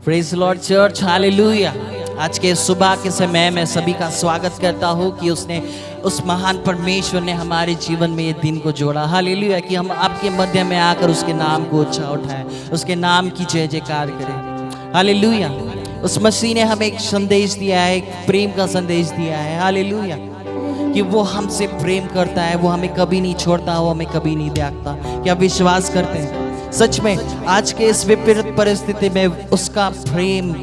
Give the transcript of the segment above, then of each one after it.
Praise Lord church, hallelujah. आज के सुबह के समय मैं सभी का स्वागत करता हूँ कि उसने उस महान परमेश्वर ने हमारे जीवन में ये दिन को जोड़ा, हालेलुया, कि हम आपके मध्य में आकर उसके नाम को ऊंचा उठाएं, उसके नाम की जय जयकार करें, हालेलुया। उस मसीह ने हमें एक संदेश दिया है, एक प्रेम का संदेश दिया है, हालेलुया, कि वो हमसे प्रेम करता है, वो हमें कभी नहीं छोड़ता, वो हमें कभी नहीं त्यागता। क्या विश्वास करते हैं? सच में आज के इस विपरीत परिस्थिति में उसका प्रेम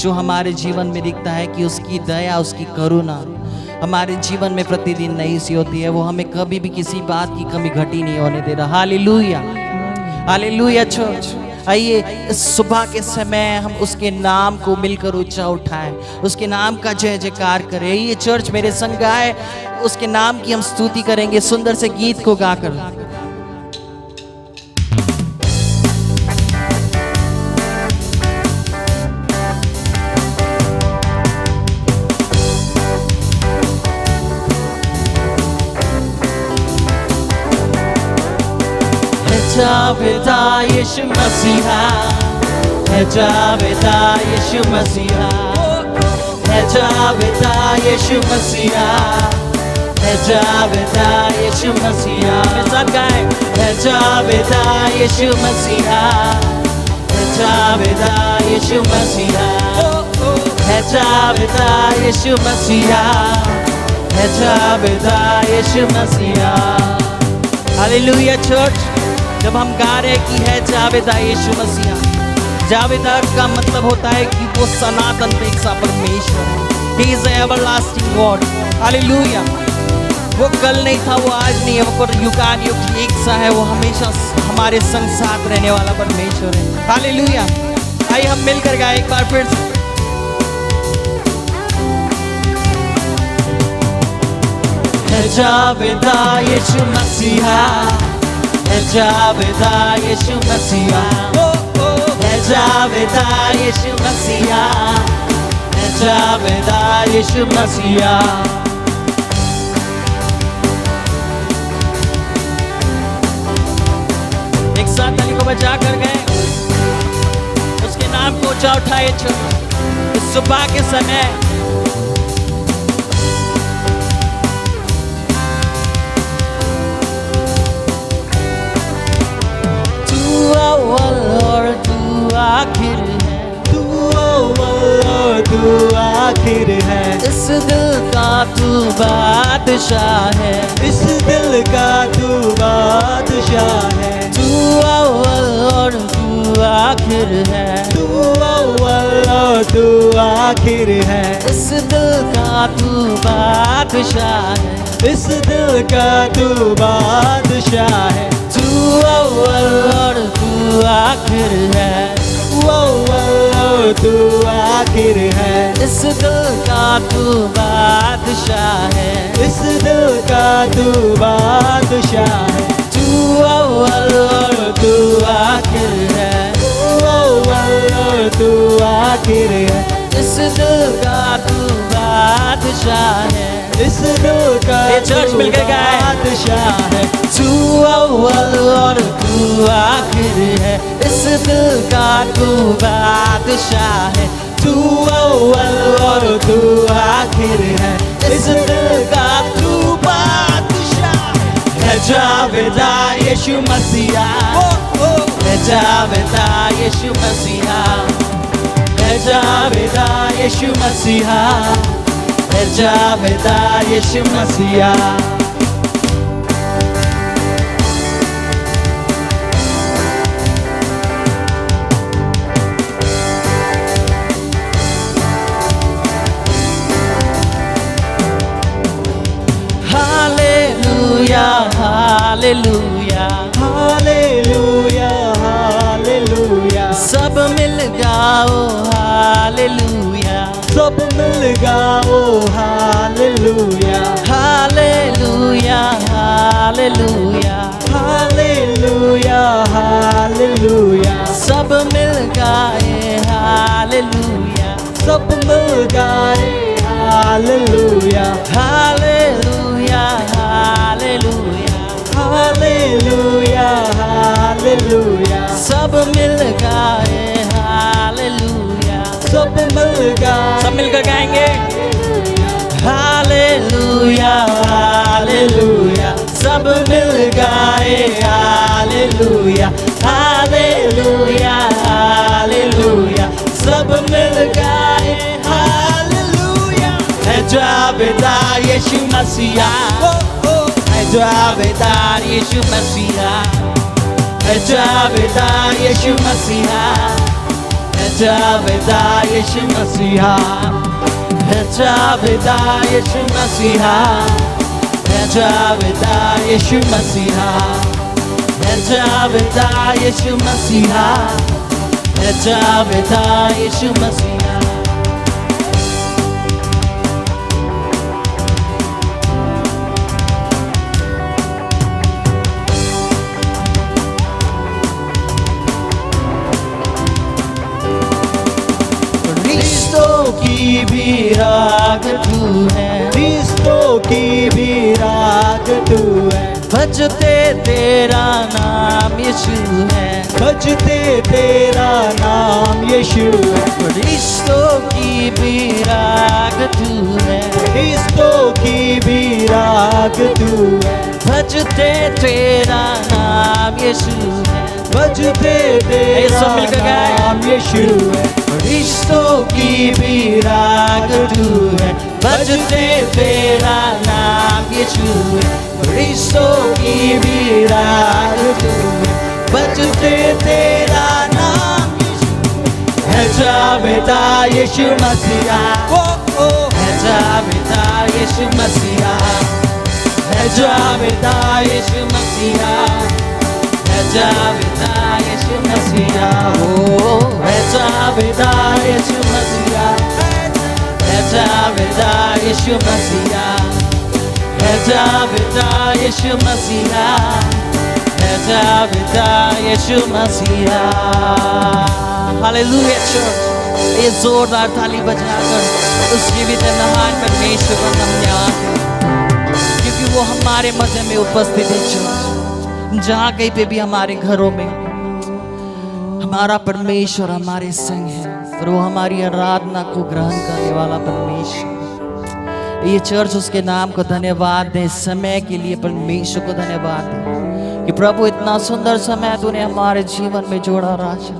जो हमारे जीवन में दिखता है, कि उसकी दया, उसकी करुणा हमारे जीवन में प्रतिदिन नई सी होती है, वो हमें कभी भी किसी बात की कमी घटी नहीं होने दे रहा। Hallelujah, hallelujah church. आइए इस सुबह के समय हम उसके नाम को मिलकर ऊंचा उठाएं, उसके नाम का जय जयकार करें। ये चर्च मेरे संग गाए, उसके नाम की हम स्तुति करेंगे सुंदर से गीत को गाकर। जावेदा यीशु मसीहा, है जावेदा यीशु मसीहा, है जावेदा यीशु मसीहा, है जावेदा यीशु मसीहा। मेरे साथ गाएं, है जावेदा यीशु मसीहा, है जावेदा यीशु मसीहा, है जावेदा यीशु मसीहा, है जावेदा यीशु मसीहा। Hallelujah church. जब हम गा रहे कि है जावेदा यीशु मसीहा, जावेदा का मतलब होता है कि वो सनातन पेक्षा परमेश्वर है। He is an everlasting God। Hallelujah. वो कल नहीं था, वो आज नहीं है, वो युगानुयुग एक सा है, वो हमेशा हमारे संग साथ रहने वाला परमेश्वर है। हालेलुया। आइए हम मिलकर गाएं एक बार फिर से। है जावेदा यीशु मसीहा, है जावेदा यीशु मसीहा, है जावेदा यीशु मसीहा, है जावेदा यीशु मसीहा। एक साथ ताली को बजा कर गए, उसके नाम को ऊंचा उठाए इस सुबह के समय। तू आखिर है, तू आखिर है, इस दिल का तू बादशाह है, इस दिल का तू बादशाह है। तू अव्वल और तू आखिर है, तू अव्वल और तू आखिर है, इस दिल का तू बादशाह है, इस दिल का तू बादशाह है। तू अव्वल और तू आखिर है, तू अव्वल और तू आखिर है, इस दिल का तू बादशाह है, इस दिल का तू बादशाह है। तू अव्वल और तू आखिर है, तू अव्वल और तू आखिर है, इस दिल का तू बादशाह है, इस दिल का चर्च मिलकर गाए, बादशाह है। तू अव्वल और तू आखिर है, इस दिल का तू बादशाह है। तू अव्वल और तू आखिर है, इस दिल का तू बादशाह है। जावेदा यीशु मसीहा, है जावेदा यीशु मसीहा, है जावेदा यीशु मसीहा, है जावेदा यीशु मसीहा। हालेलुया, हालेलुया, हालेलुया, हालेलुया। सब मिल गाओ हालेलुया, सब मिल गाओ हालेलुया, हालेलुया, हालेलुया, हालेलुया, हालेलुया। सब मिल गाए हालेलुया, सब मिल गाए हालेलुया, हालेलुया, हालेलुया, हालेलुया, हालेलुया। सब मिल गाए हालेलुया, मिलकर गाएंगे। हालेलुया हालेलुया, सब मिल गाए हालेलुया हालेलुया हालेलुया, सब मिल गाए हालेलुया। है जावेदार यीशु मसीहा, है जावेदार यीशु मसीहा, है जावेदार यीशु मसीहा, है जावेदार यीशु मसीहा, है जावेदार यीशु मसीहा, है जावेदार यीशु मसीहा, है जावेदार यीशु मसीहा, है जावेदार यीशु मसीहा। की भी राग तू है, रिश्तों की भी राग तू है, भजते तेरा नाम यीशु है, भजते तेरा नाम यीशु है। रिश्तों की भी राग तू है, रिश्तों की भी राग तू है, भजते तेरा नाम यीशु है, भजते तेरा नाम यीशु है। रिश्तों की भी राग तू है, भजते तेरा नाम यीशु है। रिश्तों की भी राग तू है, भजते तेरा नाम यीशु है। जावेदार यीशु मसीहा, है जावेदार यीशु मसीहा, है जावेदार यीशु मसीहा, है जावेदार यीशु मसीहा, है जावेदार यीशु मसीहा, है जावेदार यीशु मसीहा, है जावेदार यीशु मसीहा, है जावेदार यीशु मसीहा। हालेलुया चर्च, ये जोरदार ताली बजाकर उस जीवित महान परमेश्वर का धन्यवाद, क्योंकि वो हमारे मध्य में उपस्थित है। चर्च, जहाँ कहीं पे भी हमारे घरों में हमारा परमेश्वर हमारे संग है, और वो हमारी आराधना को ग्रहण करने वाला परमेश्वर। ये चर्च उसके नाम को धन्यवाद दे, समय के लिए परमेश्वर को धन्यवाद दे कि प्रभु इतना सुंदर समय तूने हमारे जीवन में जोड़ा राजा,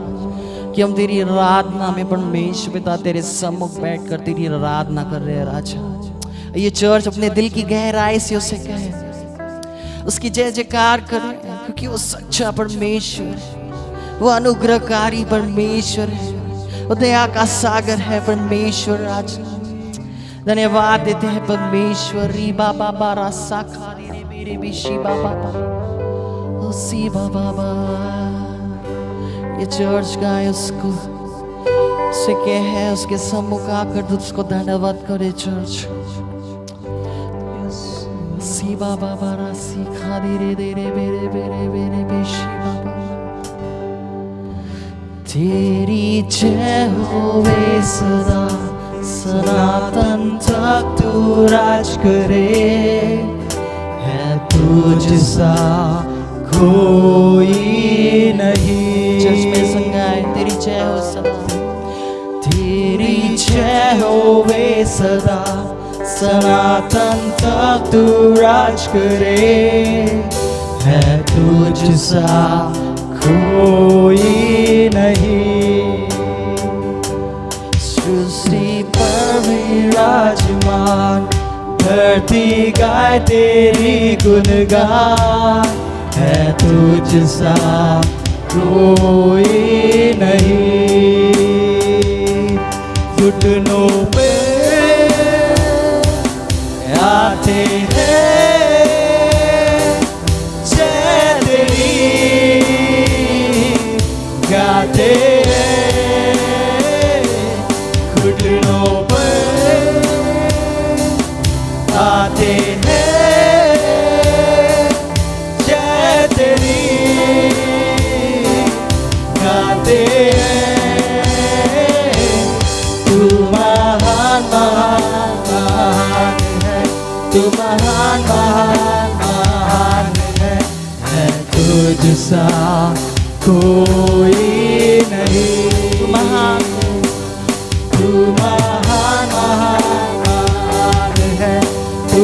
कि हम तेरी आराधना में परमेश्वर पिता तेरे सम्मुख बैठकर तेरी आराधना कर रहे हैं राजा। ये चर्च अपने दिल की गहराई से उसे कहे, उसकी जय जयकार करे, क्योंकि वो सच्चा परमेश्वर है, वो अनुग्रहकारी परमेश्वर है, वो दया का सागर है परमेश्वर राजा। धन्यवाद देते हैं परमेश्वर। री बाबा बारा साखा रे मेरे बिशी बाबा ओ सी बाबा। ये चर्च गाए उसको, उसे क्या है, उसके सम्मुख आकर उसको धन्यवाद करे चर्च। सी बाबा बारा सीखा दे रे मेरे मेरे बिशी बाबा। तेरी जय होवे सदा, सनातन तक तू राज करे, है तुझ सा कोई नहीं। चर्च में संगाए तेरी जय हो सदा, तेरी जय होवे सदा, सनातन तक तू राज करे, है तुझ सा कोई नहीं। सृष्टि पर विराजमान, धरती गाए तेरी गुणगान, है तुझ सा कोई नहीं। घुटनों पे आते हैं जय तेरी, गाते हैं घुटनों पे आते हैं जय तेरी, गाते हैं तू महान महान है, तू महान महान महान है तुझ सा कोई नहीं। तू महान, तू महान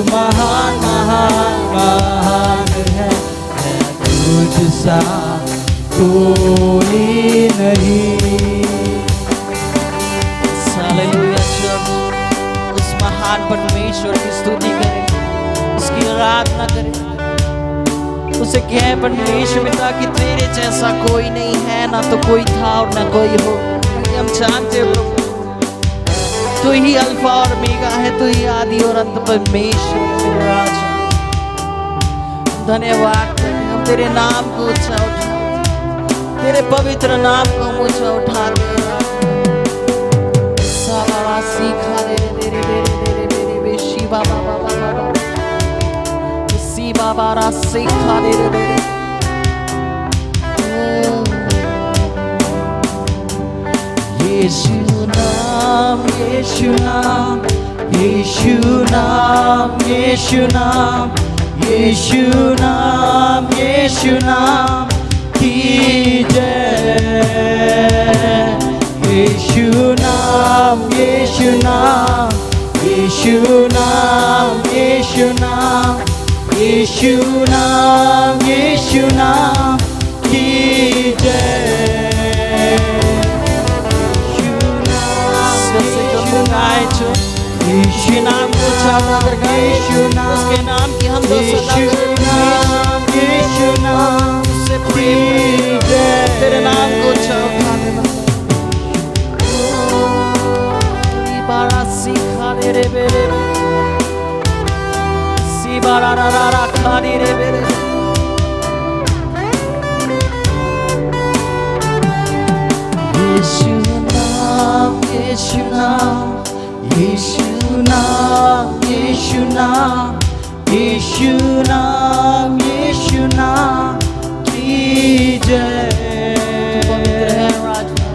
महान महान महान है तुझसा कोई नहीं। हालेलुया। चर्च उस महान परमेश्वर की स्तुति करें, उसकी आराधना करें, उसे कहे परमेश्वर पिता कि तेरे जैसा कोई नहीं है, ना तो कोई था और ना कोई हो। हम जानते हो प्रभु तू ही अल्फा और ओमेगा है, तू ही आदि और अंत परमेश्वर मेरे राजा। धन्यवाद करें, हम तेरे नाम को ऊंचा उठा, तेरे पवित्र नाम को ऊंचा उठाते हैं। सारा सीखा दे दे दे दे दे दे दे शिवा बाबा बाबा सी बाबा रा सीखा दे दे दे। यीशु नाम यीशु नाम यीशु नाम यीशु नाम यीशु नाम यीशु नाम की जय। यीशु नाम यीशु नाम यीशु नाम यीशु नाम यीशु नाम यीशु नाम की जय। यीशु नाम को उच्चारण करके उसके नाम की हम यीशु नाम यीशु नाम से प्रेम तेरे नाम को उच्चारण बारा सीखा दे रे बेरे सी बारा रा रा रा खा दे रे बेरे। यीशु नाम यीशु नाम यीशु नाम यीशु नाम यीशु नाम यीशु नाम की जय।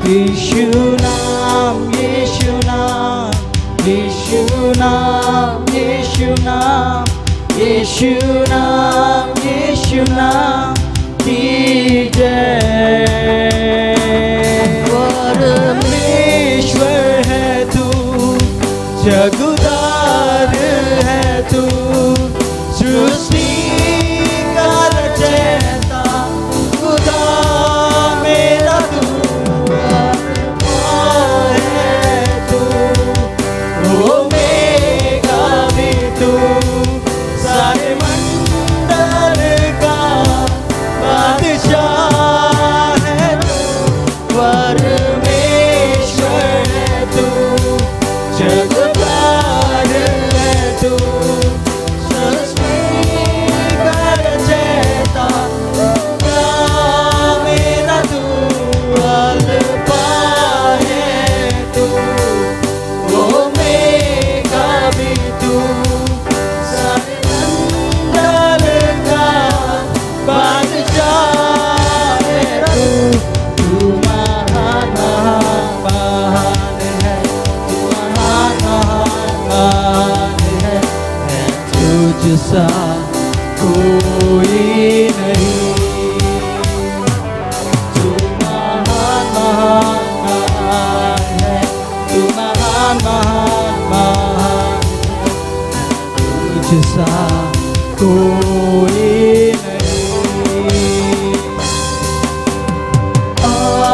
यीशु नाम यीशु नाम यीशु नाम यीशु नाम यीशु नाम यीशु नाम की जय। परमेश्वर है तू, जगुदार है तू, सृष्टि का रचयिता खुदा मेरा तू है तू, ओमेगा भी तू, सारे मंडल का बादशाह है तू। परमेश्वर है तू, जगदार है तू, सृष्टि का रचयिता खुदा मेरा तू, अल्फा है तू, ओमेगा भी तू, सारे मंडल का बादशाह है तू। तू महान महान है, तू महान महान है, तुझसा कोई नहीं। तू महान महान है, तू महान महान है, तुझसा कोई नहीं।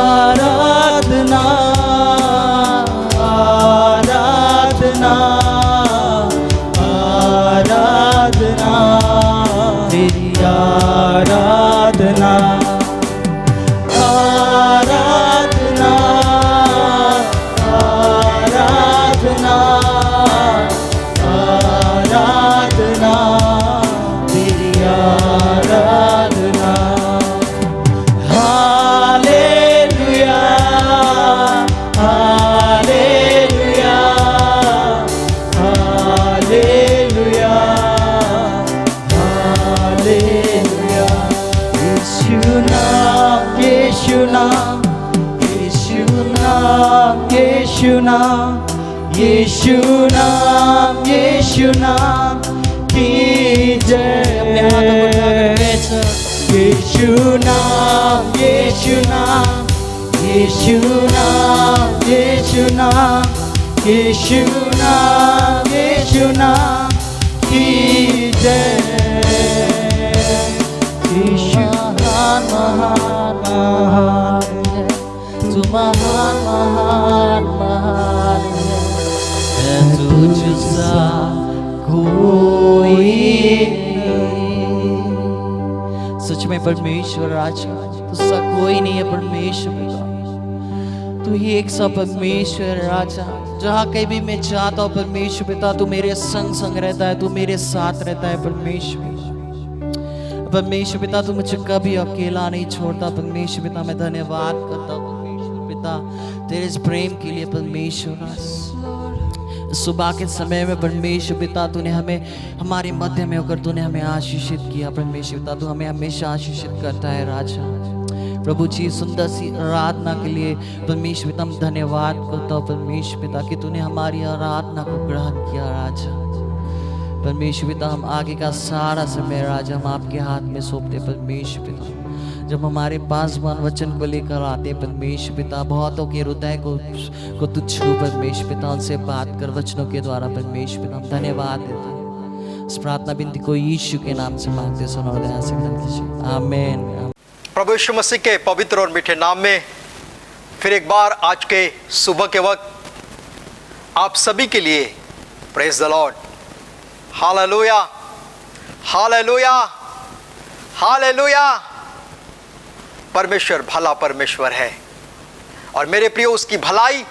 आराधना आराधना आराधना तेरी आराधना आराधना आराधना आराधना तेरी आराधना। हालेलुया हालेलुया हालेलुया हालेलुया। यीशु नाम यीशु नाम यीशु नाम यीशु नाम यीशु नाम यीशु नाम की जय। अपने हाथों को उठाकर यीशु नाम यीशु नाम यीशु नाम यीशु नाम यीशु नाम यीशु नाम की जय। यीशु महान महान महान है, तू महान महान महान है तुझसा कोई नहीं। सच में परमेश्वर राजा, तुझसा कोई नहीं है परमेश्वर पिता। तू ही एक सा परमेश्वर राजा, जहाँ कहीं भी मैं चाहता हूँ परमेश्वर पिता तू मेरे संग संग रहता है, तू मेरे साथ रहता है परमेश्वर। परमेश्वर पिता तू मुझे कभी अकेला नहीं छोड़ता परमेश्वर पिता। मैं धन्यवाद करता हूँ परमेश्वर पिता तेरे इस प्रेम के लिए परमेश्वर। सुबह के समय में परमेश्वर पिता तूने हमें हमारे मध्य में होकर तूने हमें आशीषित किया परमेश्वर पिता। तू हमें हमेशा आशीषित करता है राजा। प्रभु जी सुंदर सी आराधना के लिए परमेश्वर पिता हम धन्यवाद करता हूँ परमेश्वर पिता कि तूने हमारी आराधना को ग्रहण किया राजा। परमेश्वर पिता हम आगे का सारा समय राजा हम आपके हाथ में सौंपते परमेश्वर पिता। जब हमारे पास वचन को लेकर आते परमेश्वर पिता, बहुतों के हृदय को तू छू परमेश्वर पिता, उनसे बात कर वचनों के द्वारा परमेश्वर पिता। हम धन्यवाद देते हैं। इस प्रार्थना बिनती को यीशु के नाम से मांगते सुनो दया से ग्रहण कीजिए आमीन। प्रभु यीशु मसीह के पवित्र और मीठे नाम में फिर एक बार आज के सुबह के वक्त आप सभी के लिए प्रेज द लॉर्ड। हालेलुया हालेलुया हालेलुया। परमेश्वर भला परमेश्वर है और मेरे प्रियो उसकी भलाई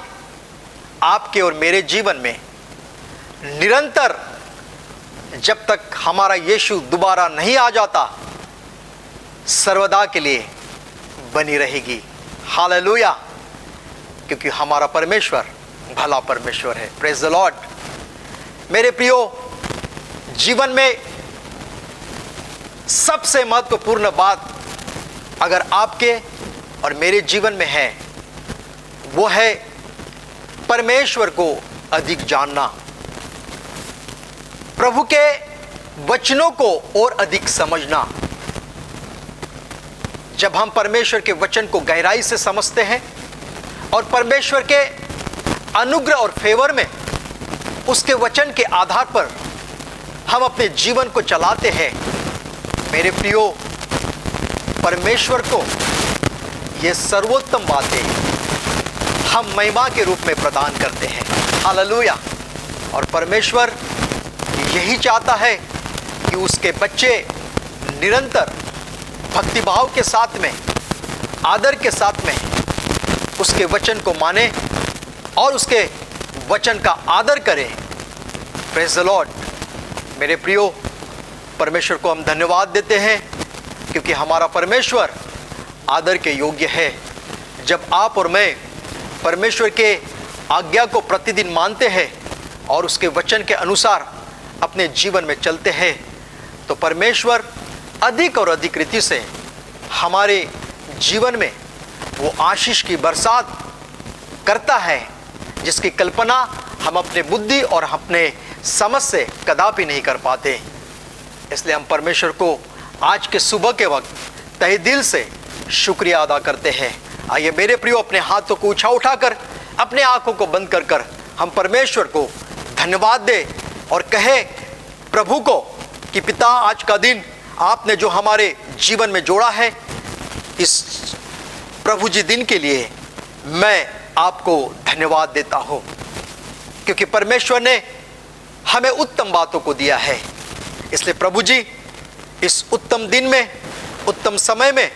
आपके और मेरे जीवन में निरंतर जब तक हमारा यीशु दोबारा नहीं आ जाता सर्वदा के लिए बनी रहेगी। हालेलुया, क्योंकि हमारा परमेश्वर भला परमेश्वर है। Praise the Lord. मेरे प्रियो जीवन में सबसे महत्वपूर्ण बात अगर आपके और मेरे जीवन में है वो है परमेश्वर को अधिक जानना, प्रभु के वचनों को और अधिक समझना। जब हम परमेश्वर के वचन को गहराई से समझते हैं और परमेश्वर के अनुग्रह और फेवर में उसके वचन के आधार पर हम अपने जीवन को चलाते हैं, मेरे प्रियो परमेश्वर को ये सर्वोत्तम बातें हम महिमा के रूप में प्रदान करते हैं। हालेलुया। और परमेश्वर यही चाहता है कि उसके बच्चे निरंतर भक्तिभाव के साथ में, आदर के साथ में उसके वचन को माने और उसके वचन का आदर करें। Praise the Lord. मेरे प्रियो परमेश्वर को हम धन्यवाद देते हैं क्योंकि हमारा परमेश्वर आदर के योग्य है। जब आप और मैं परमेश्वर के आज्ञा को प्रतिदिन मानते हैं और उसके वचन के अनुसार अपने जीवन में चलते हैं तो परमेश्वर अधिक और अधिक रीति से हमारे जीवन में वो आशीष की बरसात करता है जिसकी कल्पना हम अपने बुद्धि और अपने समझ से कदापि नहीं कर पाते। इसलिए हम परमेश्वर को आज के सुबह के वक्त तहे दिल से शुक्रिया अदा करते हैं। आइए मेरे प्रियो अपने हाथों को ऊंचा उठाकर अपने आंखों को बंद कर कर हम परमेश्वर को धन्यवाद दें और कहे प्रभु को कि पिता आज का दिन आपने जो हमारे जीवन में जोड़ा है, इस प्रभु जी दिन के लिए मैं आपको धन्यवाद देता हूँ क्योंकि परमेश्वर ने हमें उत्तम बातों को दिया है। इसलिए प्रभु जी इस उत्तम दिन में, उत्तम समय में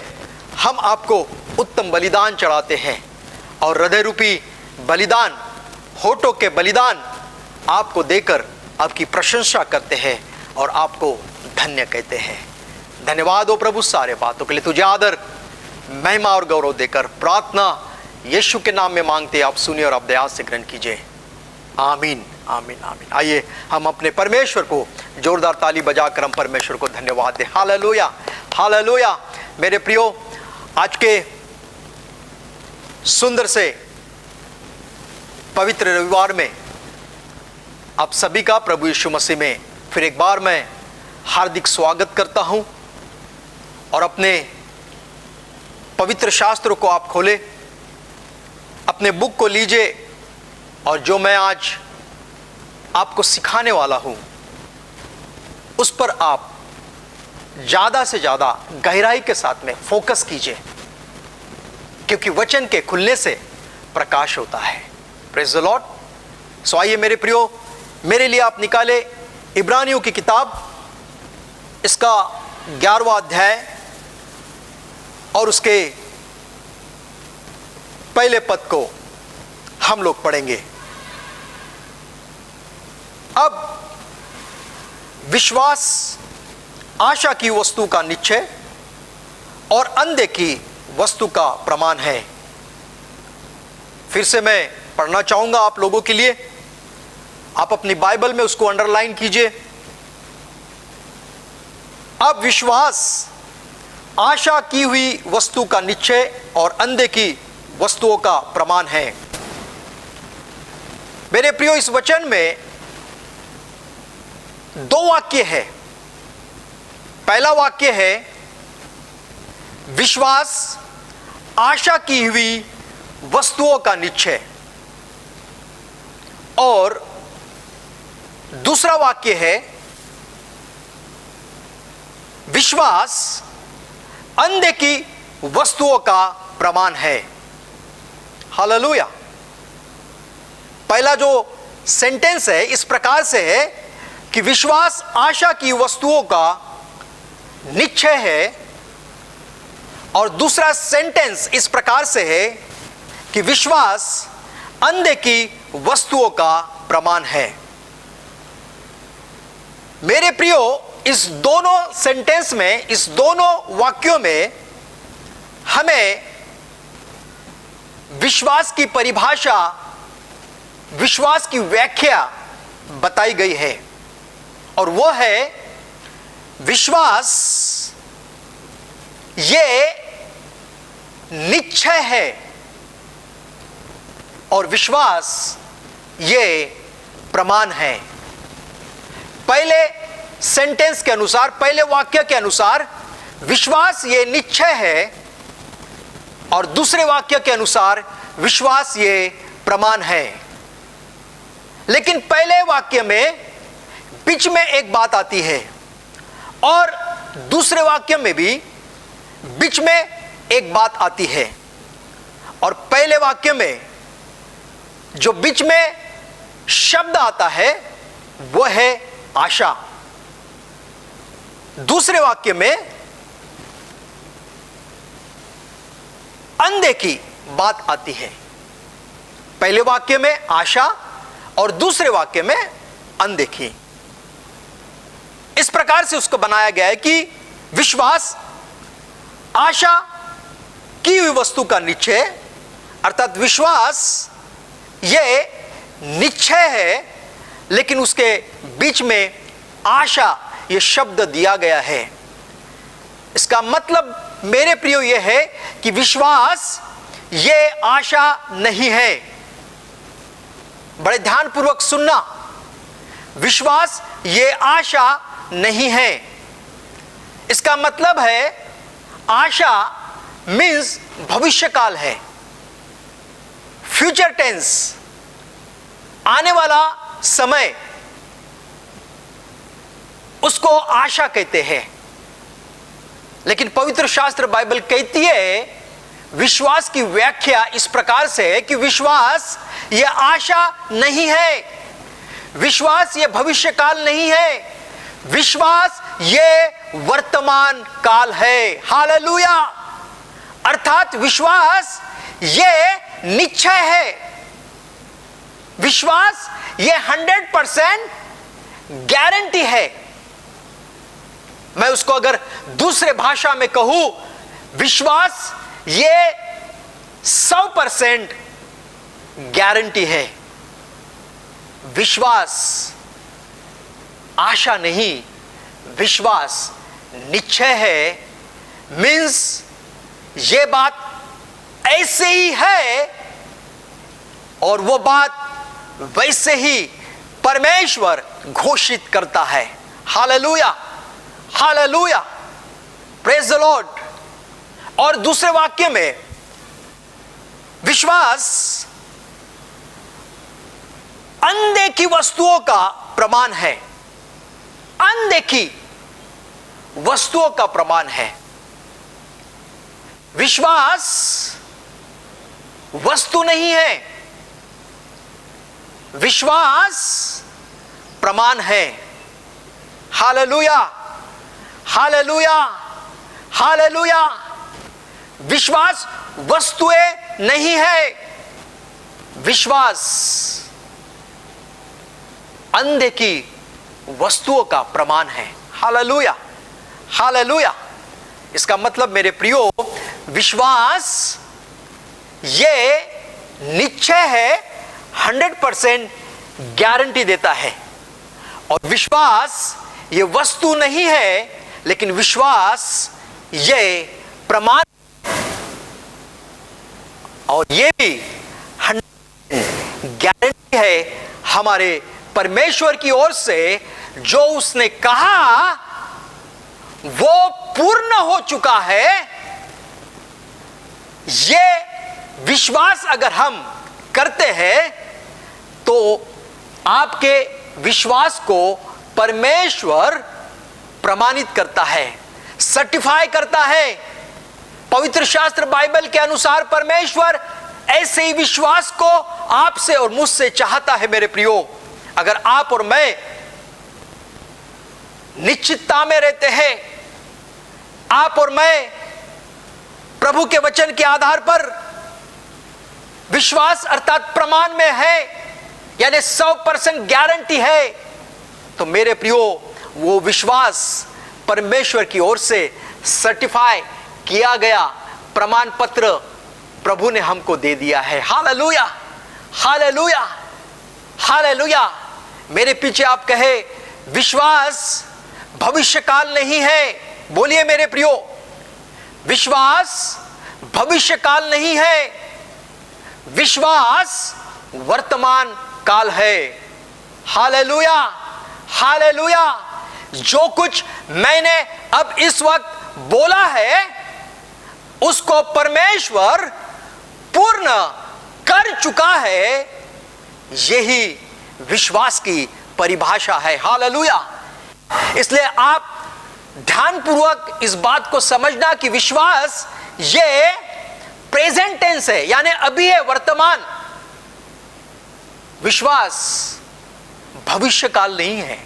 हम आपको उत्तम बलिदान चढ़ाते हैं और हृदय रूपी बलिदान, होठों के बलिदान आपको देकर आपकी प्रशंसा करते हैं और आपको धन्य कहते हैं। धन्यवाद हो प्रभु सारे बातों के लिए। तुझे आदर, महिमा और गौरव देकर प्रार्थना यीशु के नाम में मांगते आप सुनिए और आप दया से ग्रहण कीजिए। आमीन आमीन आमीन। आइए हम अपने परमेश्वर को जोरदार ताली बजाकर हम परमेश्वर को धन्यवाद दें। Hallelujah hallelujah. मेरे प्रियो आज के सुंदर से पवित्र रविवार में आप सभी का प्रभु यीशु मसीह में फिर एक बार मैं हार्दिक स्वागत करता हूं और अपने पवित्र शास्त्रों को आप खोले, अपने बुक को लीजिए और जो मैं आज आपको सिखाने वाला हूं उस पर आप ज्यादा से ज्यादा गहराई के साथ में फोकस कीजिए, क्योंकि वचन के खुलने से प्रकाश होता है। Praise the Lord. सो आइए मेरे प्रियो, मेरे लिए आप निकाले इब्रानियों की किताब, इसका 11वां अध्याय और उसके पहले पद को हम लोग पढ़ेंगे। अब विश्वास आशा की वस्तु का निश्चय और अनदेखी वस्तु का प्रमाण है। फिर से मैं पढ़ना चाहूंगा आप लोगों के लिए, आप अपनी बाइबल में उसको अंडरलाइन कीजिए। अब विश्वास आशा की हुई वस्तु का निश्चय और अनदेखी वस्तुओं का प्रमाण है। मेरे प्रियो, इस वचन में 2 वाक्य है। पहला वाक्य है विश्वास आशा की हुई वस्तुओं का निश्चय, और दूसरा वाक्य है विश्वास अनदेखी वस्तुओं का प्रमाण है। हालेलुया। पहला जो सेंटेंस है इस प्रकार से है कि विश्वास आशा की वस्तुओं का निश्चय है, और दूसरा सेंटेंस इस प्रकार से है कि विश्वास अनदेखी वस्तुओं का प्रमाण है। मेरे प्रियो, इस दोनों सेंटेंस में, इस दोनों वाक्यों में हमें विश्वास की परिभाषा, विश्वास की व्याख्या बताई गई है, और वो है विश्वास ये निश्चय है, और विश्वास ये प्रमाण है। पहले सेंटेंस के अनुसार, पहले वाक्य के अनुसार विश्वास ये निश्चय है, और दूसरे वाक्य के अनुसार विश्वास ये प्रमाण है। लेकिन पहले वाक्य में बीच में एक बात आती है, और दूसरे वाक्य में भी बीच में एक बात आती है। और पहले वाक्य में जो बीच में शब्द आता है वह है आशा। दूसरे वाक्य में अनदेखी बात आती है। पहले वाक्य में आशा और दूसरे वाक्य में अनदेखी। इस प्रकार से उसको बनाया गया है कि विश्वास आशा की हुई वस्तु का निश्चय, अर्थात विश्वास ये निश्चय है, लेकिन उसके बीच में आशा ये शब्द दिया गया है। इसका मतलब मेरे प्रियो ये है कि विश्वास ये आशा नहीं है। बड़े ध्यानपूर्वक सुनना, विश्वास ये आशा नहीं है। इसका मतलब है आशा मीन्स भविष्यकाल है, फ्यूचर टेंस, आने वाला समय, उसको आशा कहते हैं। लेकिन पवित्र शास्त्र बाइबल कहती है विश्वास की व्याख्या इस प्रकार से है कि विश्वास यह आशा नहीं है, विश्वास यह भविष्यकाल नहीं है, विश्वास यह वर्तमान काल है। हालेलुया। अर्थात विश्वास यह निश्चय है, विश्वास यह 100% गारंटी है। मैं उसको अगर दूसरे भाषा में कहूं, विश्वास ये 100% गारंटी है। विश्वास आशा नहीं, विश्वास निश्चय है। मीन्स ये बात ऐसे ही है और वो बात वैसे ही परमेश्वर घोषित करता है। Hallelujah, hallelujah, praise the Lord. और दूसरे वाक्य में विश्वास अनदेखी वस्तुओं का प्रमाण है। अनदेखी वस्तुओं का प्रमाण है। विश्वास वस्तु नहीं है, विश्वास प्रमाण है। हालेलुया, हालेलुया, हालेलुया। विश्वास वस्तुएं नहीं है, विश्वास अनदेखी वस्तुओं का प्रमाण है। Hallelujah, hallelujah. इसका मतलब मेरे प्रियो, विश्वास ये निश्चय है, 100% गारंटी देता है। और विश्वास ये वस्तु नहीं है, लेकिन विश्वास ये प्रमाण, और ये भी 100% गारंटी है हमारे परमेश्वर की ओर से। जो उसने कहा वो पूर्ण हो चुका है। ये विश्वास अगर हम करते हैं तो आपके विश्वास को परमेश्वर प्रमाणित करता है, सर्टिफाई करता है। पवित्र शास्त्र बाइबल के अनुसार परमेश्वर ऐसे ही विश्वास को आपसे और मुझसे चाहता है। मेरे प्रियो, अगर आप और मैं निश्चितता में रहते हैं, आप और मैं प्रभु के वचन के आधार पर विश्वास अर्थात प्रमाण में है, यानी 100% गारंटी है, तो मेरे प्रियो वो विश्वास परमेश्वर की ओर से सर्टिफाई किया गया प्रमाण पत्र प्रभु ने हमको दे दिया है। हालेलुया, हालेलुया, हालेलुया। मेरे पीछे आप कहे विश्वास भविष्यकाल नहीं है। बोलिए मेरे प्रियो, विश्वास भविष्यकाल नहीं है, विश्वास वर्तमान काल है। Hallelujah, hallelujah. जो कुछ मैंने अब इस वक्त बोला है उसको परमेश्वर पूर्ण कर चुका है, यही विश्वास की परिभाषा है। हालेलुया। इसलिए आप ध्यानपूर्वक इस बात को समझना कि विश्वास ये प्रेजेंट टेंस है, यानी अभी है, वर्तमान। विश्वास भविष्य काल नहीं है।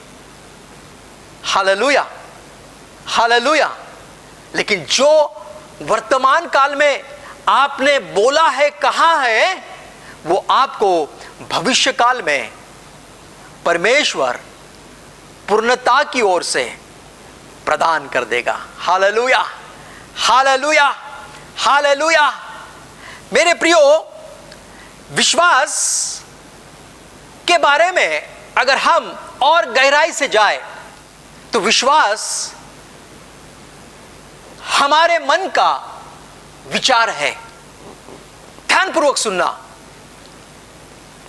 Hallelujah, hallelujah. लेकिन जो वर्तमान काल में आपने बोला है, कहा है, वो आपको भविष्य काल में परमेश्वर पूर्णता की ओर से प्रदान कर देगा। हालेलुया, हालेलुया, हालेलुया। मेरे प्रियो, विश्वास के बारे में अगर हम और गहराई से जाए तो विश्वास हमारे मन का विचार है। ध्यानपूर्वक सुनना,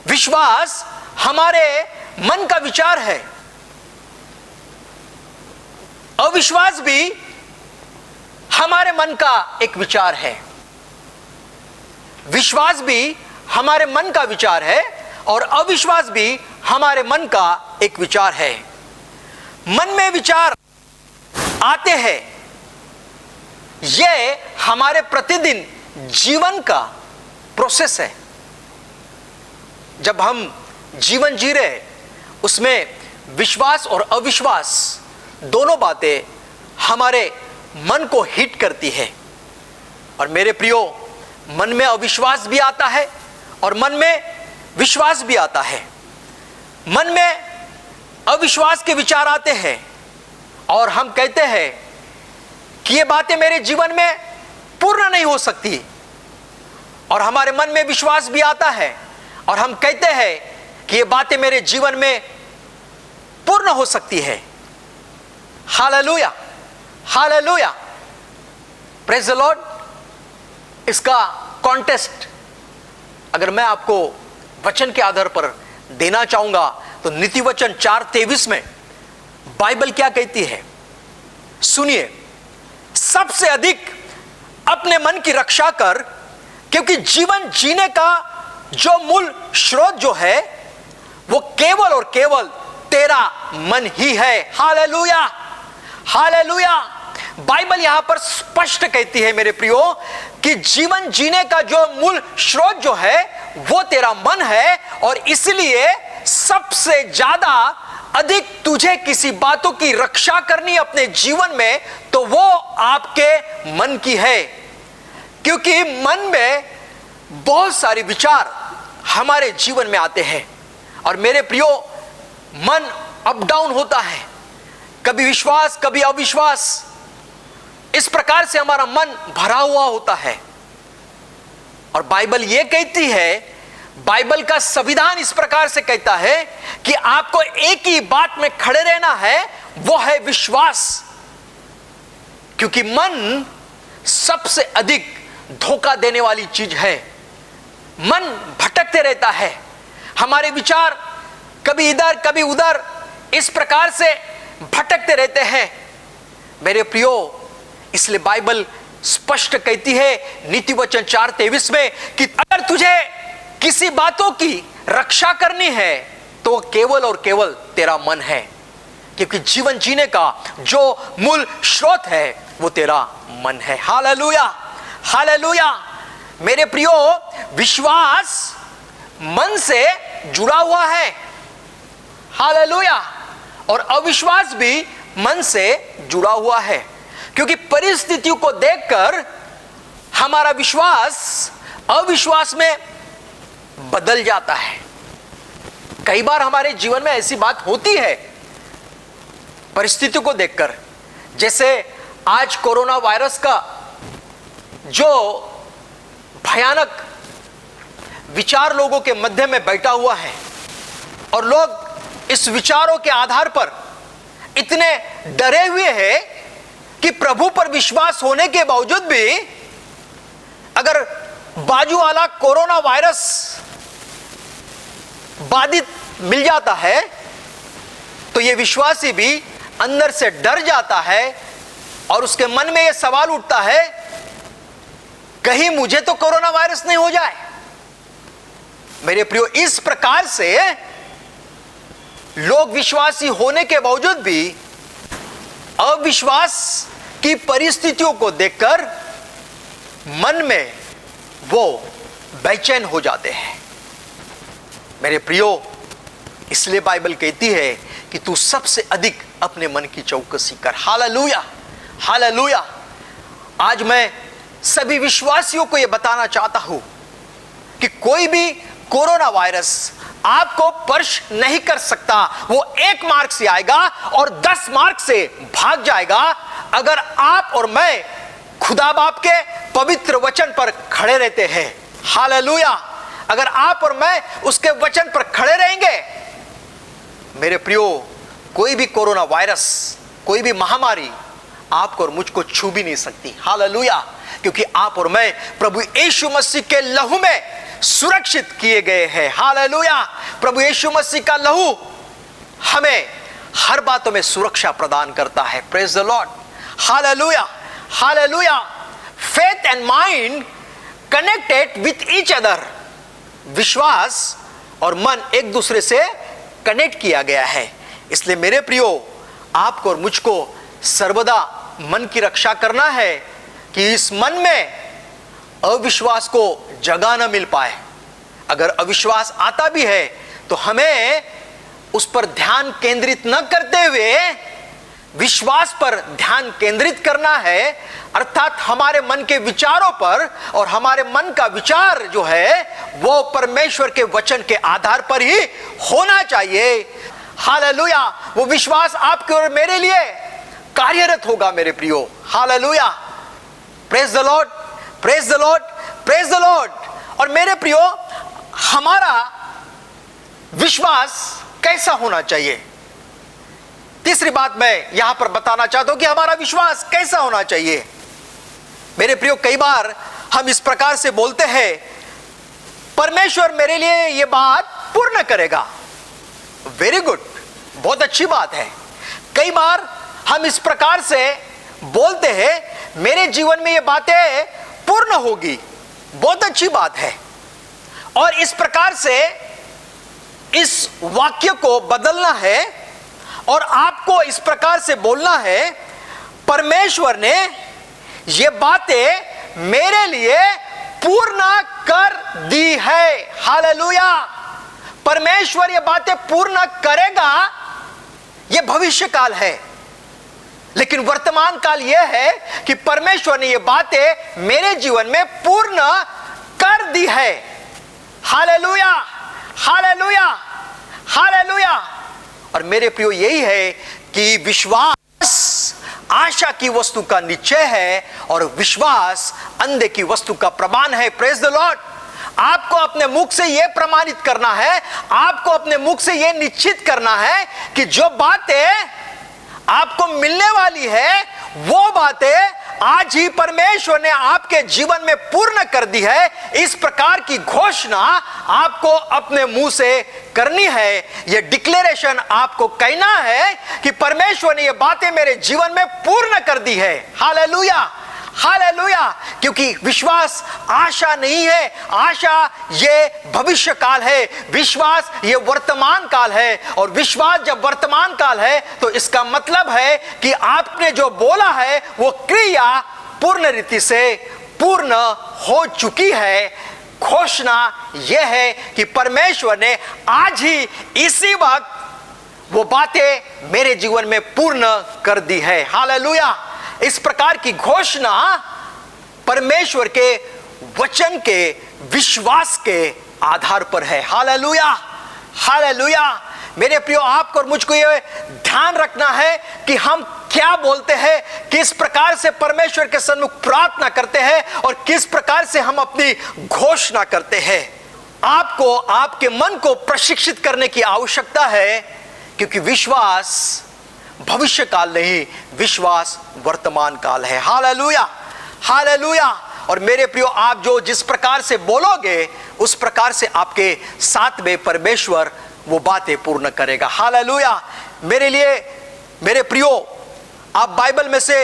विश्वास हमारे मन का विचार है। अविश्वास भी हमारे मन का एक विचार है। विश्वास भी हमारे मन का विचार है और अविश्वास भी हमारे मन का एक विचार है। मन में विचार आते हैं, यह हमारे प्रतिदिन जीवन का प्रोसेस है। जब हम जीवन जी रहे हैं उसमें विश्वास और अविश्वास दोनों बातें हमारे मन को हिट करती है। और मेरे प्रियो, मन में अविश्वास भी आता है और मन में विश्वास भी आता है। मन में अविश्वास के विचार आते हैं और हम कहते हैं कि ये बातें मेरे जीवन में पूर्ण नहीं हो सकती, और हमारे मन में विश्वास भी आता है और हम कहते हैं कि ये बातें मेरे जीवन में पूर्ण हो सकती है। Hallelujah, hallelujah, praise the Lord. इसका कॉन्टेस्ट अगर मैं आपको वचन के आधार पर देना चाहूंगा तो नीति वचन 4:23 में बाइबल क्या कहती है, सुनिए। सबसे अधिक अपने मन की रक्षा कर, क्योंकि जीवन जीने का जो मूल स्रोत जो है वो केवल और केवल तेरा मन ही है। Hallelujah, hallelujah. बाइबल यहां पर स्पष्ट कहती है मेरे प्रियो कि जीवन जीने का जो मूल स्रोत जो है वो तेरा मन है, और इसलिए सबसे ज्यादा अधिक तुझे किसी बातों की रक्षा करनी अपने जीवन में तो वो आपके मन की है। क्योंकि मन में बहुत सारे विचार हमारे जीवन में आते हैं, और मेरे प्रियो मन अप डाउन होता है, कभी विश्वास कभी अविश्वास, इस प्रकार से हमारा मन भरा हुआ होता है। और बाइबल यह कहती है, बाइबल का संविधान इस प्रकार से कहता है कि आपको एक ही बात में खड़े रहना है, वो है विश्वास। क्योंकि मन सबसे अधिक धोखा देने वाली चीज है। मन भटकते रहता है, हमारे विचार कभी इधर कभी उधर इस प्रकार से भटकते रहते हैं मेरे प्रियो। इसलिए बाइबल स्पष्ट कहती है नीति वचन 4:23 में कि अगर तुझे किसी बातों की रक्षा करनी है तो केवल और केवल तेरा मन है। क्योंकि जीवन जीने का जो मूल स्रोत है वो तेरा मन है। Hallelujah, hallelujah. मेरे प्रियो, विश्वास मन से जुड़ा हुआ है। हालेलुया। और अविश्वास भी मन से जुड़ा हुआ है। क्योंकि परिस्थितियों को देखकर हमारा विश्वास अविश्वास में बदल जाता है। कई बार हमारे जीवन में ऐसी बात होती है परिस्थितियों को देखकर, जैसे आज कोरोना वायरस का जो भयानक विचार लोगों के मध्य में बैठा हुआ है, और लोग इस विचारों के आधार पर इतने डरे हुए हैं कि प्रभु पर विश्वास होने के बावजूद भी अगर बाजू वाला कोरोना वायरस बाधित मिल जाता है तो यह विश्वासी भी अंदर से डर जाता है, और उसके मन में यह सवाल उठता है कहीं मुझे तो कोरोना वायरस नहीं हो जाए। मेरे प्रियो, इस प्रकार से लोग विश्वासी होने के बावजूद भी अविश्वास की परिस्थितियों को देखकर मन में वो बेचैन हो जाते हैं। मेरे प्रियो, इसलिए बाइबल कहती है कि तू सबसे अधिक अपने मन की चौकसी कर। Hallelujah, hallelujah. आज मैं सभी विश्वासियों को यह बताना चाहता हूं कि कोई भी कोरोना वायरस आपको स्पर्श नहीं कर सकता। वो 1 मार्क से आएगा और 10 मार्क से भाग जाएगा अगर आप और मैं खुदा बाप के पवित्र वचन पर खड़े रहते हैं। हालेलुया। अगर आप और मैं उसके वचन पर खड़े रहेंगे मेरे प्रियो, कोई भी कोरोना वायरस, कोई भी महामारी आपको और मुझको छू भी नहीं सकती। हालेलुया। क्योंकि आप और मैं प्रभु यीशु मसीह के लहू में सुरक्षित किए गए हैं। हालेलुया। प्रभु यीशु मसीह का लहू हमें हर बातों में सुरक्षा प्रदान करता है। Praise the Lord. Hallelujah, hallelujah. Faith and mind connected with each other. विश्वास और मन एक दूसरे से कनेक्ट किया गया है। इसलिए मेरे प्रियो, आपको और मुझको सर्वदा मन की रक्षा करना है कि इस मन में अविश्वास को जगह न मिल पाए। अगर अविश्वास आता भी है तो हमें उस पर ध्यान केंद्रित न करते हुए विश्वास पर ध्यान केंद्रित करना है, अर्थात हमारे मन के विचारों पर। और हमारे मन का विचार जो है वो परमेश्वर के वचन के आधार पर ही होना चाहिए। हालेलुया। वो विश्वास आपके और मेरे लिए कार्यरत होगा मेरे प्रियो। Hallelujah. Praise the Lord, praise the Lord, praise the Lord. और मेरे प्रियो, हमारा विश्वास कैसा होना चाहिए? तीसरी बात मैं यहां पर बताना चाहता हूं कि हमारा विश्वास कैसा होना चाहिए। मेरे प्रियो, कई बार हम इस प्रकार से बोलते हैं परमेश्वर मेरे लिए यह बात पूर्ण करेगा। वेरी गुड, बहुत अच्छी बात है। कई बार हम इस प्रकार से बोलते हैं मेरे जीवन में ये बातें पूर्ण होगी। बहुत अच्छी बात है। और इस प्रकार से इस वाक्य को बदलना है और आपको इस प्रकार से बोलना है, परमेश्वर ने ये बातें मेरे लिए पूर्ण कर दी है। हालेलुया। परमेश्वर ये बातें पूर्ण करेगा, ये भविष्य काल है। लेकिन वर्तमान काल यह है कि परमेश्वर ने ये बातें मेरे जीवन में पूर्ण कर दी है। हालेलुया, हालेलुया, हालेलुया। और मेरे प्रियो, यही है कि विश्वास आशा की वस्तु का निश्चय है और विश्वास अंधे की वस्तु का प्रमाण है। Praise the Lord. आपको अपने मुख से यह प्रमाणित करना है, आपको अपने मुख से यह निश्चित करना है कि जो बातें आपको मिलने वाली है वो बातें आज ही परमेश्वर ने आपके जीवन में पूर्ण कर दी है। इस प्रकार की घोषणा आपको अपने मुंह से करनी है। यह डिक्लेरेशन आपको कहना है कि परमेश्वर ने ये बातें मेरे जीवन में पूर्ण कर दी है। Hallelujah, hallelujah. क्योंकि विश्वास आशा नहीं है, आशा ये भविष्य काल है, विश्वास ये वर्तमान काल है। और विश्वास जब वर्तमान काल है तो इसका मतलब है कि आपने जो बोला है वो क्रिया पूर्ण रीति से पूर्ण हो चुकी है। घोषणा यह है कि परमेश्वर ने आज ही इसी वक्त वो बातें मेरे जीवन में पूर्ण कर दी है। हालेलुया। इस प्रकार की घोषणा परमेश्वर के वचन के विश्वास के आधार पर है। Hallelujah, hallelujah. मेरे प्रियो, आपको और मुझको यह ध्यान रखना है कि हम क्या बोलते हैं, किस प्रकार से परमेश्वर के सन्मुख प्रार्थना करते हैं और किस प्रकार से हम अपनी घोषणा करते हैं। आपको आपके मन को प्रशिक्षित करने की आवश्यकता है, क्योंकि विश्वास भविष्य काल नहीं, विश्वास वर्तमान काल है। Hallelujah, hallelujah. और मेरे प्रियो, आप जो जिस प्रकार से बोलोगे उस प्रकार से आपके साथ में परमेश्वर वो बातें पूर्ण करेगा। हालेलुया। मेरे लिए मेरे प्रियो, आप बाइबल में से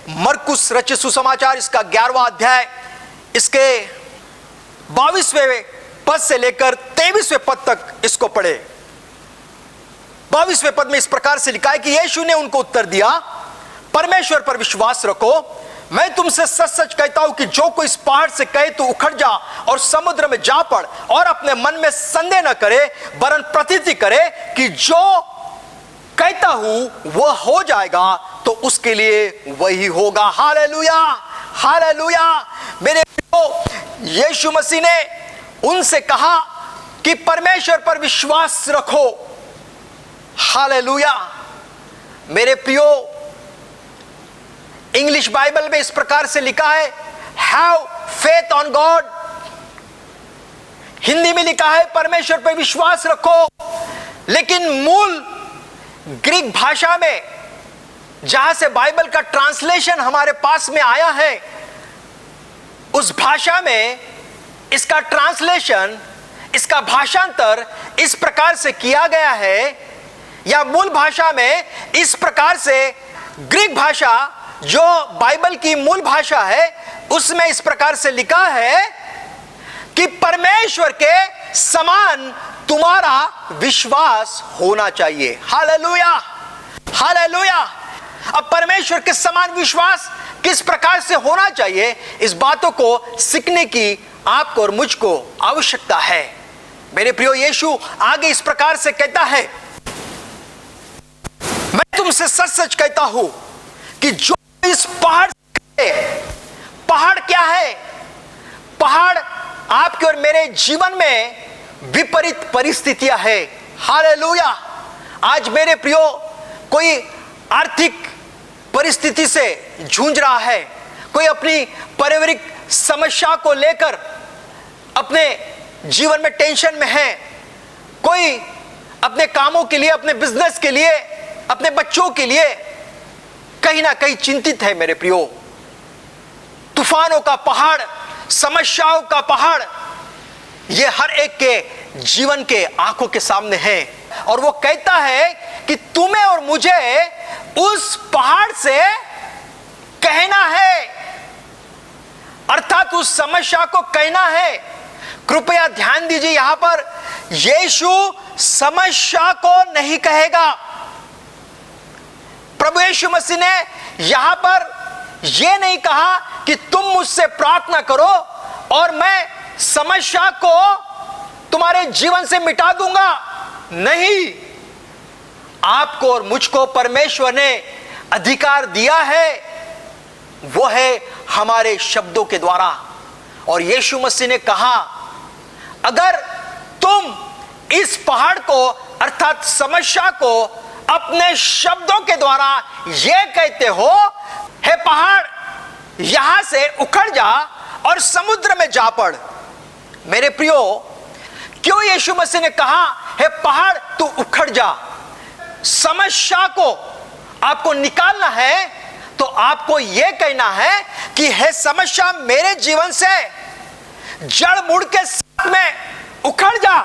मरकुस रचित सुसमाचार इसका 11वां अध्याय इसके 22वें पद से लेकर 23वें पद तक इसको पढ़े। 22वें पद में इस प्रकार से लिखा है कि यीशु ने उनको उत्तर दिया, परमेश्वर पर विश्वास रखो। मैं तुमसे सच सच कहता हूं कि जो कोई इस पहाड़ से कहे तो उखड़ जा और समुद्र में जा पड़, और अपने मन में संदेह न करे वरन प्रतीति करे कि जो कहता हूं वह हो जाएगा, तो उसके लिए वही होगा। Hallelujah, hallelujah. मेरे प्रियो, यीशु मसीह ने उनसे कहा कि परमेश्वर पर विश्वास रखो। हालेलुया। मेरे प्रियो, इंग्लिश बाइबल में इस प्रकार से लिखा है, have faith on God. Hindi में लिखा है परमेश्वर पर विश्वास रखो। लेकिन मूल ग्रीक भाषा में जहां से बाइबल का ट्रांसलेशन हमारे पास में आया है, उस भाषा में इसका ट्रांसलेशन, इसका भाषांतर इस प्रकार से किया गया है, या मूल भाषा में इस प्रकार से ग्रीक भाषा जो बाइबल की मूल भाषा है उसमें इस प्रकार से लिखा है कि परमेश्वर के समान तुम्हारा विश्वास होना चाहिए। Hallelujah, hallelujah. अब परमेश्वर के समान विश्वास किस प्रकार से होना चाहिए, इस बातों को सीखने की आपको और मुझको आवश्यकता है। मेरे प्रियो, यीशु आगे इस प्रकार से कहता है, मैं तुमसे सच सच कहता हूं कि जो इस पहाड़ से, पहाड़ क्या है? पहाड़ आपके और मेरे जीवन में विपरीत परिस्थितियां है। हालेलुया। आज मेरे प्रियो, कोई आर्थिक परिस्थिति से जूझ रहा है, कोई अपनी पारिवारिक समस्या को लेकर अपने जीवन में टेंशन में है, कोई अपने कामों के लिए, अपने बिजनेस के लिए, अपने बच्चों के लिए कहीं ना कहीं चिंतित है। मेरे प्रियो, तूफानों का पहाड़, समस्याओं का पहाड़, ये हर एक के जीवन के आंखों के सामने है। और वो कहता है कि तुम्हें और मुझे उस पहाड़ से कहना है, अर्थात उस समस्या को कहना है। कृपया ध्यान दीजिए, यहां पर यीशु समस्या को नहीं कहेगा, प्रभु यीशु मसीह ने यहां पर यह नहीं कहा कि तुम मुझसे प्रार्थना करो और मैं समस्या को तुम्हारे जीवन से मिटा दूंगा। नहीं, आपको और मुझको परमेश्वर ने अधिकार दिया है, वो है हमारे शब्दों के द्वारा। और यीशु मसीह ने कहा, अगर तुम इस पहाड़ को अर्थात समस्या को अपने शब्दों के द्वारा यह कहते हो, हे पहाड़ यहां से उखड़ जा और समुद्र में जा पड़। मेरे प्रियो, क्यों यीशु मसीह ने कहा हे पहाड़ तू उखड़ जा? समस्या को आपको निकालना है तो आपको यह कहना है कि हे समस्या मेरे जीवन से जड़ मुड़ के साथ में उखड़ जा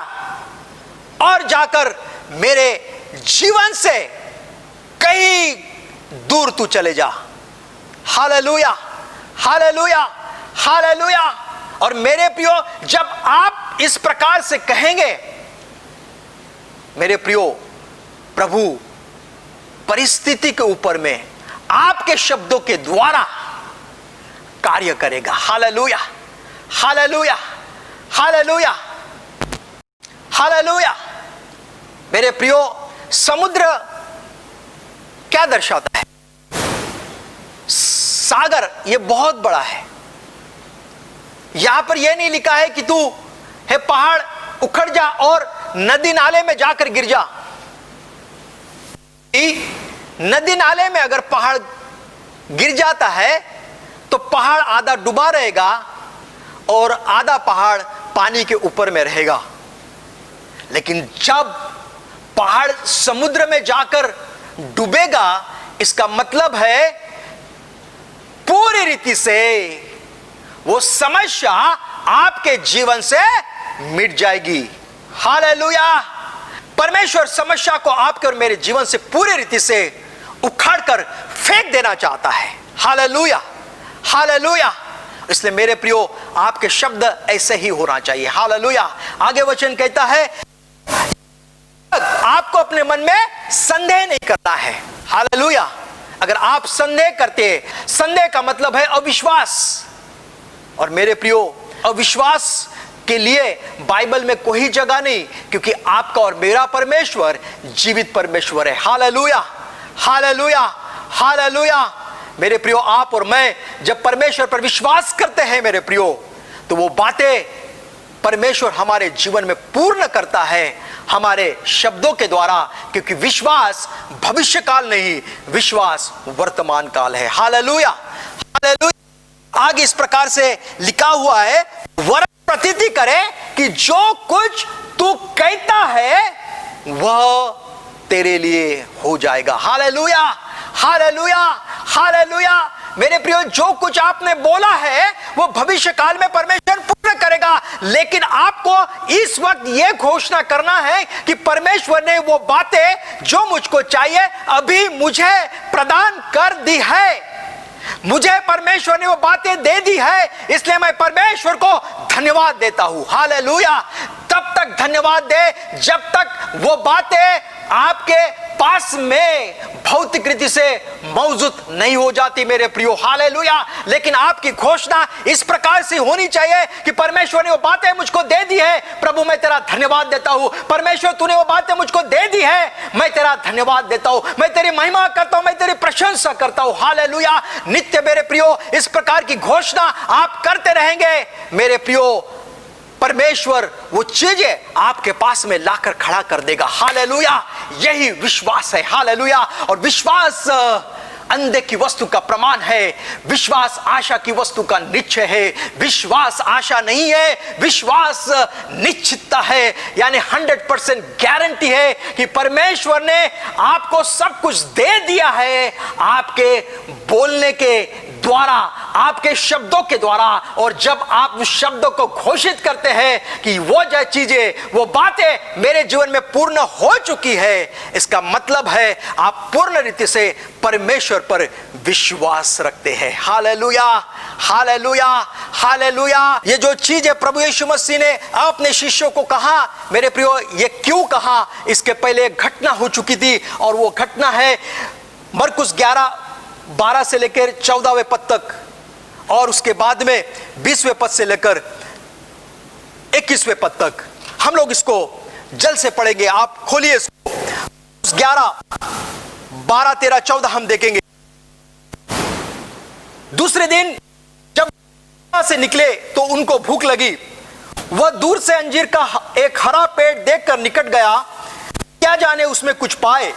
और जाकर मेरे जीवन से कहीं दूर तू चले जा। हालेलुया, हालेलुया, हालेलुया। और मेरे प्रियो, जब आप इस प्रकार से कहेंगे, मेरे प्रियो, प्रभु परिस्थिति के ऊपर में आपके शब्दों के द्वारा कार्य करेगा। हालेलुया, हालेलुया, हालेलुया, हालेलुया। मेरे प्रियो, समुद्र क्या दर्शाता है? सागर ये बहुत बड़ा है। यहां पर यह नहीं लिखा है कि तू हे पहाड़ उखड़ जा और नदी नाले में जाकर गिर जा। नदी नाले में अगर पहाड़ गिर जाता है तो पहाड़ आधा डूबा रहेगा और आधा पहाड़ पानी के ऊपर में रहेगा। लेकिन जब पहाड़ समुद्र में जाकर डूबेगा, इसका मतलब है पूरी रीति से वो समस्या आपके जीवन से मिट जाएगी। हालेलुया। परमेश्वर समस्या को आपके और मेरे जीवन से पूरी रीति से उखाड़कर फेंक देना चाहता है। Hallelujah, hallelujah. इसलिए मेरे प्रियो, आपके शब्द ऐसे ही होना चाहिए। हालेलुया। आगे वचन कहता है, आपको अपने मन में संदेह नहीं करना है। हालेलुया। अगर आप संदेह करते, संदेह का मतलब है अविश्वास। और मेरे प्रियो, अविश्वास के लिए बाइबल में कोई जगह नहीं, क्योंकि आपका और मेरा परमेश्वर जीवित परमेश्वर है। हालेलुया, हालेलुया, हालेलुया। मेरे प्रियो, आप और मैं जब परमेश्वर पर विश्वास करते हैं मेरे प्रियो, तो वो बातें परमेश्वर हमारे जीवन में पूर्ण करता है हमारे शब्दों के द्वारा, क्योंकि विश्वास भविष्य काल नहीं, विश्वास वर्तमान काल है। Hallelujah, hallelujah. आगे इस प्रकार से लिखा हुआ है, वरन प्रतीति करे कि जो कुछ तू कहता है वह तेरे लिए हो जाएगा। हालेलुया, हालेलुया, हालेलुया। मेरे प्रियो, जो कुछ आपने बोला है वो भविष्य काल में परमेश्वर पूर्ण करेगा। लेकिन आपको इस वक्त यह घोषणा करना है कि परमेश्वर ने वो बातें जो मुझको चाहिए अभी मुझे प्रदान कर दी है। मुझे परमेश्वर ने वो बातें दे दी है, इसलिए मैं परमेश्वर को धन्यवाद देता हूं। हालेलुया। तब तक धन्यवाद दे जब तक वो बातें आपके पास में भौतिक रीति से मौजूद नहीं हो जाती मेरे प्रियो। हालेलुया। लेकिन आपकी घोषणा इस प्रकार से होनी चाहिए कि परमेश्वर ने वो बातें मुझको दे दी है, प्रभु मैं तेरा धन्यवाद देता हूं। परमेश्वर तूने वो बातें मुझको दे दी है, मैं तेरा धन्यवाद देता हूं, मैं तेरी महिमा करता हूं, मैं तेरी प्रशंसा करता हूं। हालेलुया। नित्य मेरे प्रियो, इस प्रकार की घोषणा आप करते रहेंगे मेरे प्रियो, परमेश्वर वो चीजें आपके पास में लाकर खड़ा कर देगा। हालेलुया। यही विश्वास है। हालेलुया। और विश्वास अंधे की वस्तु का प्रमाण है, विश्वास आशा की वस्तु का निश्चय है। विश्वास आशा नहीं है, विश्वास निश्चितता है, यानी 100% गारंटी है कि परमेश्वर ने आपको सब कुछ दे दिया है आपके बोलने के द्वारा, आपके शब्दों के द्वारा। और जब आप उस शब्दों को घोषित करते हैं कि वो जो चीजें, वो बातें मेरे जीवन में पूर्ण हो चुकी है, इसका मतलब है आप पूर्ण रीति से परमेश्वर पर विश्वास रखते हैं। हालेलुया, हालेलुया, हालेलुया। ये जो चीजें प्रभु यीशु मसीह ने अपने शिष्यों को कहा, मेरे प्रियो, ये क्यों कहा? इसके पहले एक घटना हो चुकी थी, और वो घटना है मरकुस 11:12 से लेकर 14वें पद तक, और उसके बाद में 20वें पद से लेकर 21वें पद तक। हम लोग इसको जल्द से पढ़ेंगे, आप खोलिए इसको। 11, 12, 13, 14 हम देखेंगे। दूसरे दिन जब से निकले तो उनको भूख लगी। वह दूर से अंजीर का एक हरा पेड़ देखकर निकट गया, क्या जाने उसमें कुछ पाए,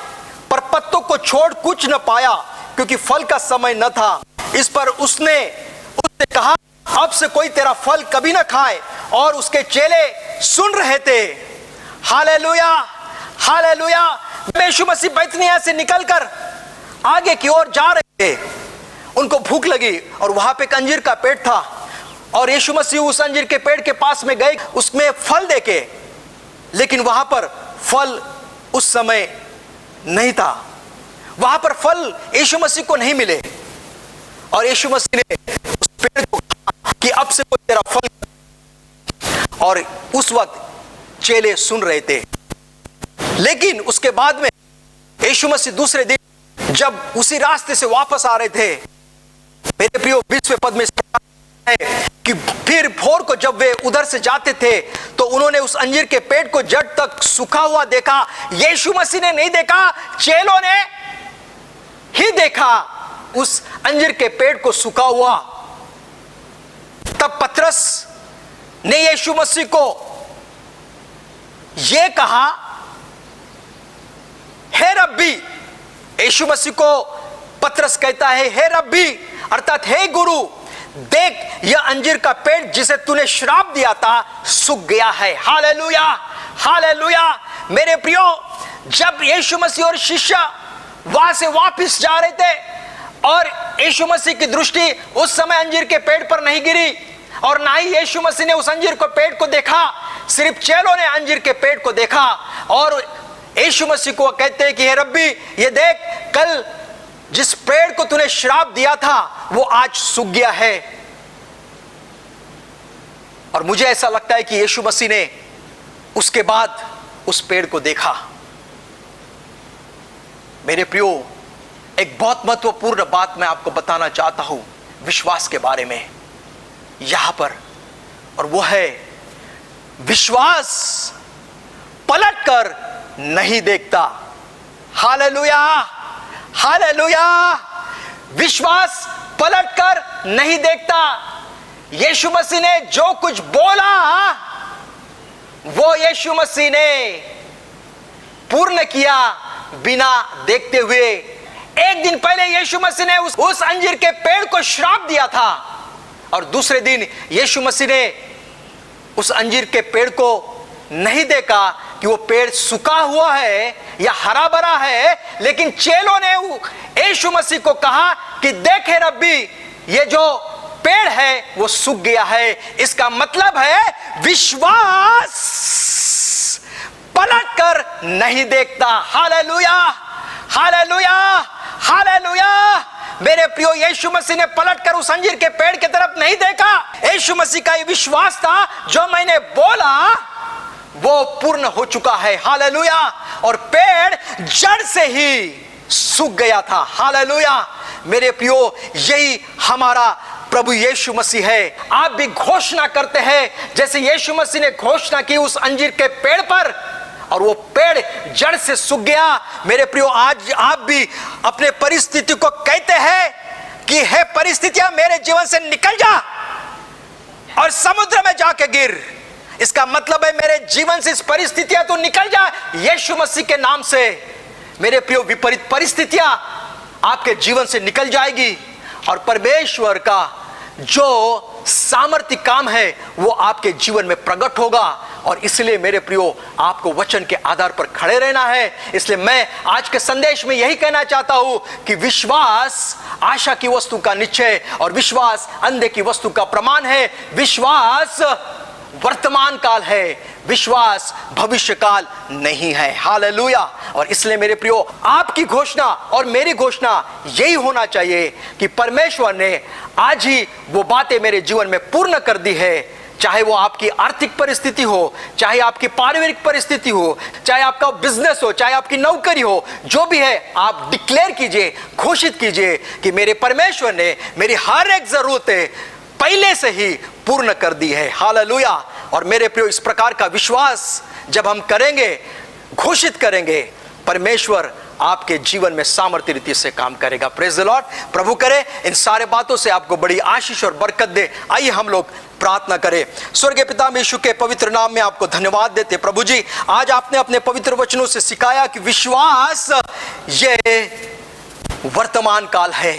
पर पत्तों को छोड़ कुछ न पाया, क्योंकि फल का समय न था। इस पर उसने उससे कहा, अब से कोई तेरा फल कभी न खाए। और उसके चेले सुन रहे थे। हालेलुया, हालेलुया। यीशु मसीह बैतनिय्याह से निकलकर आगे की ओर जा रहे थे। उनको भूख लगी और वहां पे एक अंजीर का पेड़ था, और यीशु मसीह उस अंजीर के पेड़ के पास में गए, उसमें फल देखे, लेकिन वहां पर फल उस समय नहीं था। वहां पर फल यीशु मसीह को नहीं मिले। और यीशु मसीह ने उस पेड़ को कहा कि अब से कोई तेरा फल, और उस वक्त चेले सुन रहे थे। लेकिन उसके बाद में यीशु मसीह दूसरे दिन जब उसी रास्ते से वापस आ रहे थे, मेरे प्रियो 20वें पद में है कि फिर भोर को जब वे उधर से जाते थे तो उन्होंने उस अंजीर के पेड़ को जड़ तक सूखा हुआ देखा। यीशु मसीह ने नहीं देखा, चेलों ने ही देखा उस अंजीर के पेड़ को सूखा हुआ। तब पतरस ने यीशु मसीह को यह कहा, हे रब्बी। यीशु मसीह को पतरस कहता है, हे रब्बी, अर्थात हे गुरु, देख यह अंजीर का पेड़ जिसे तूने श्राप दिया था सूख गया है। Hallelujah, hallelujah. मेरे प्रियो, जब यीशु मसीह और शिष्य वहां से वापस जा रहे थे और यीशु मसीह की दृष्टि उस समय अंजीर के पेड़ पर नहीं गिरी, और ना ही यीशु मसीह ने उस अंजीर के पेड़ को देखा, सिर्फ चेलों ने अंजीर के पेड़ को देखा। और यीशु मसीह को कहते हैं कि हे रब्बी, ये देख, कल जिस पेड़ को तूने श्राप दिया था वो आज सूख गया है। और मुझे ऐसा लगता है कि यीशु मसीह ने उसके बाद उस पेड़ को देखा। मेरे प्रियो, एक बहुत महत्वपूर्ण बात मैं आपको बताना चाहता हूं विश्वास के बारे में यहां पर, और वो है विश्वास पलटकर नहीं देखता। Hallelujah, hallelujah. विश्वास पलटकर नहीं देखता। यीशु मसीह ने जो कुछ बोला वो यीशु मसीह ने पूर्ण किया बिना देखते हुए। एक दिन पहले यीशु मसीह ने उस अंजीर के पेड़ को श्राप दिया था, और दूसरे दिन यीशु मसीह ने उस अंजीर के पेड़ को नहीं देखा कि वो पेड़ सूखा हुआ है या हरा भरा है, लेकिन चेलों ने यीशु मसीह को कहा कि देखे रब्बी, ये जो पेड़ है वो सूख गया है। इसका मतलब है विश्वास पलटकर नहीं देखता। हालेलुया, हालेलुया, हालेलुया। मेरे प्रियो, यीशु मसीह ने पलटकर उस अंजीर के पेड़ की तरफ नहीं देखा। यीशु मसीह का ये विश्वास था, जो मैंने बोला वो पूर्ण हो चुका है। हालेलुया। और पेड़ जड़ से ही सूख गया था। हालेलुया। मेरे प्रियो, यही हमारा प्रभु यीशु मसीह है। आप भी घोषणा करते हैं जैसे यीशु मसीह ने घोषणा की उस अंजीर के पेड़ पर, और वो पेड़ जड़ से सूख गया। मेरे प्रियो, आज आप भी अपने परिस्थिति को कहते हैं कि हे परिस्थितियां, मेरे जीवन से निकल जा और समुद्र में जाके गिर। इसका मतलब है मेरे जीवन से इस परिस्थितियां तो निकल जा यीशु मसीह के नाम से। मेरे प्रियो, विपरीत परिस्थितियां आपके जीवन से निकल जाएगी, और परमेश्वर का जो सामर्थ्य काम है वो आपके जीवन में प्रकट होगा। और इसलिए मेरे प्रियो, आपको वचन के आधार पर खड़े रहना है। इसलिए मैं आज के संदेश में यही कहना चाहता हूं कि विश्वास आशा की वस्तु का निश्चय और विश्वास अंधे की वस्तु का प्रमाण है। विश्वास वर्तमान काल है, विश्वास भविष्य काल नहीं है। हालेलुया। और इसलिए मेरे प्रियो, आपकी घोषणा और मेरी घोषणा यही होना चाहिए कि परमेश्वर ने आज ही वो बातें मेरे जीवन में पूर्ण कर दी है। चाहे वो आपकी आर्थिक परिस्थिति हो, चाहे आपकी पारिवारिक परिस्थिति हो, चाहे आपका बिजनेस हो, चाहे आपकी नौकरी हो, जो भी है आप डिक्लेयर कीजिए, घोषित कीजिए कि मेरे परमेश्वर ने मेरी हर एक जरूरतें पहले से ही पूर्ण कर दी है। हालेलुया। और मेरे प्रियो, इस प्रकार का विश्वास जब हम करेंगे, घोषित करेंगे, परमेश्वर आपके जीवन में सामर्थ्य रीति से काम करेगा। Praise the Lord. प्रभु करे इन सारे बातों से आपको बड़ी आशीष और बरकत दे। आइए हम लोग प्रार्थना करें। स्वर्गीय पिता, यीशु के पवित्र नाम में आपको धन्यवाद देते। प्रभु जी, आज आपने अपने पवित्र वचनों से सिखाया कि विश्वास ये वर्तमान काल है।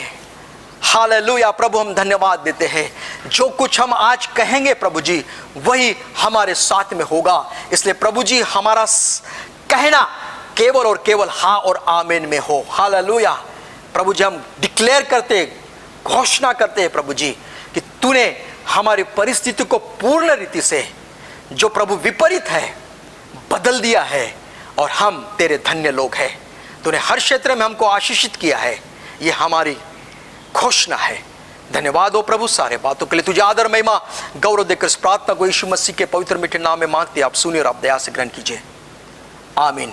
हालेलुया। प्रभु, हम धन्यवाद देते हैं, जो कुछ हम आज कहेंगे प्रभु जी, वही हमारे साथ में होगा। इसलिए प्रभु जी, हमारा कहना केवल और केवल हाँ और आमीन में हो। हालेलुया। प्रभु जी, हम डिक्लेयर करते, घोषणा करते हैं प्रभु जी कि तूने हमारी परिस्थिति को पूर्ण रीति से, जो प्रभु विपरीत है, बदल दिया है और हम तेरे धन्य लोग हैं। तूने हर क्षेत्र में हमको आशीषित किया है, ये हमारी घोषणा है। धन्यवाद हो प्रभु सारे बातों के लिए। तुझे आदर महिमा गौरव देकर इस प्रार्थना को यीशु मसीह के पवित्र मीठे नाम में मांगते आप सुनिए और आप दया से ग्रहण कीजिए। आमीन।